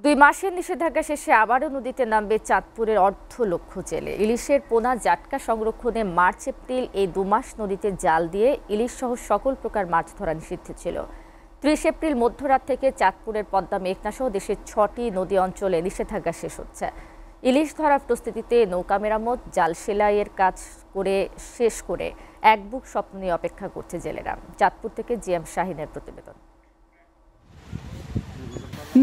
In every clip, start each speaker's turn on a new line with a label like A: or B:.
A: 2 মাসের নিষেধাজ্ঞা শেষে আবারও নদীতে নামবে চাঁদপুরের অর্ধলক্ষ জেলে। ইলিশের পোনা জাটকা সংরক্ষণে মার্চ এপ্রিল এই 2 মাস নদীতে জাল দিয়ে ইলিশ সহ সকল প্রকার মাছ ধরা নিষিদ্ধ ছিল। 30 এপ্রিল মধ্যরাত থেকে চাঁদপুরের পদ্মা মেঘনা সহ দেশের 6টি নদী অঞ্চলে নিষেধাজ্ঞা শেষ হচ্ছে। ইলিশ ধরার প্রস্তুতিতে নৌকা মেরামত, জাল সেলাইয়ের কাজ শেষ করে এক বুক স্বপ্ন নিয়ে অপেক্ষা করছে জেলেরা। চাঁদপুর থেকে জিএম শাহিনের প্রতিবেদন।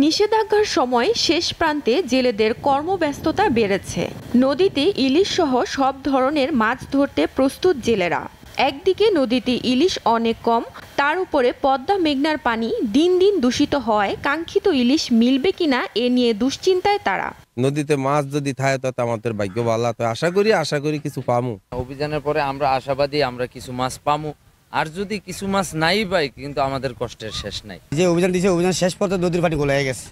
B: নিষেধাজ্ঞার সময় শেষ প্রান্তে জেলেদের কর্মব্যস্ততা বেড়েছে। নদীতে ইলিশ সহ সব ধরনের মাছ ধরতে প্রস্তুত জেলেরা। একদিকে নদীতে ইলিশ অনেক কম, তার উপরে পদ্মা মেঘনার পানি দিন দিন দূষিত হওয়ায় কাঙ্ক্ষিত ইলিশ মিলবে কিনা এ নিয়ে দুশ্চিন্তায় তারা।
C: নদীতে মাছ যদি থাকে তো আমাদের ভাগ্য ভালো, তো আশা করি কিছু পামু।
D: অভিযানের পরে আমরা আশাবাদী আমরা কিছু মাছ পামু, আর যদি কিছু মাছ নাই পাই কিন্তু আমাদের কষ্টের শেষ নাই।
E: যে অভিযান দিয়েছে অভিযান শেষ পর্যন্ত নদীর পানি গোলায় গেছে।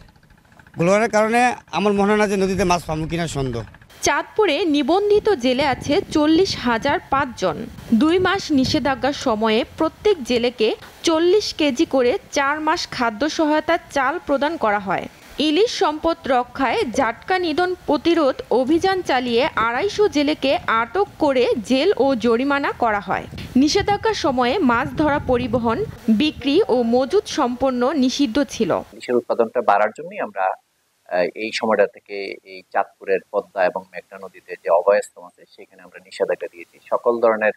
E: গোলার কারণে আমার মনে হয় না যে নদীতে মাছ পাবো কিনা সন্দেহ।
B: চাঁদপুরে নিবন্ধিত জেলে আছে 40,005 জন। 2 মাস নিষেধাজ্ঞার সময়ে প্রত্যেক জেলেকে 40 কেজি করে 4 মাস খাদ্য সহায়তার চাল প্রদান করা হয়। ইলিশ সম্পদ রক্ষায় জাটকা নিধন প্রতিরোধ অভিযান চালিয়ে 250 জেলেকে আটক করে জেল ও জরিমানা করা হয়। নিষেধাজ্ঞার সময়ে মাছ ধরা, পরিবহন, বিক্রি ও মজুত সম্পন্ন নিষিদ্ধ ছিল।
F: ইলিশের উৎপাদনটা বাড়ার জন্যই আমরা এই সময়টা থেকে এই চাঁদপুরের পদ্মা এবং মেঘনা নদীতে যে অভয়াশ্রম আছে সেখানে আমরা নিষেধাজ্ঞা দিয়েছি। সকল ধরনের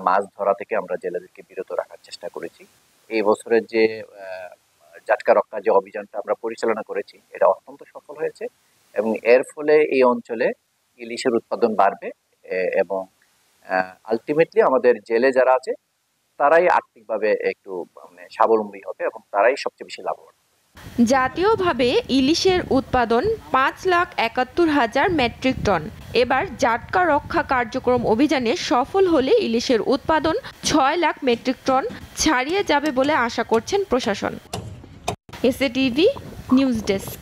F: মাছ ধরা থেকে আমরা জেলেদেরকে বিরত রাখার চেষ্টা করেছি। এই বছরের যে জাটকা রক্ষা যে অভিযানটা আমরা পরিচালনা করেছি এটা অত্যন্ত সফল হয়েছে এবং এর ফলে এই অঞ্চলে ইলিশের উৎপাদন বাড়বে এবং আলটিমেটলি আমাদের জেলে যারা আছে তারাই আর্থিকভাবে একটু স্বাবলম্বী হবে এবং তারাই সবচেয়ে বেশি লাভবান।
B: জাতীয়ভাবে ইলিশের উৎপাদন 5,71,000 মেট্রিক টন। এবার জাটকা রক্ষা কার্যক্রম অভিযানে সফল হলে ইলিশের উৎপাদন 6 লাখ মেট্রিক টন ছাড়িয়ে যাবে বলে আশা করছেন প্রশাসন। SATV news desk.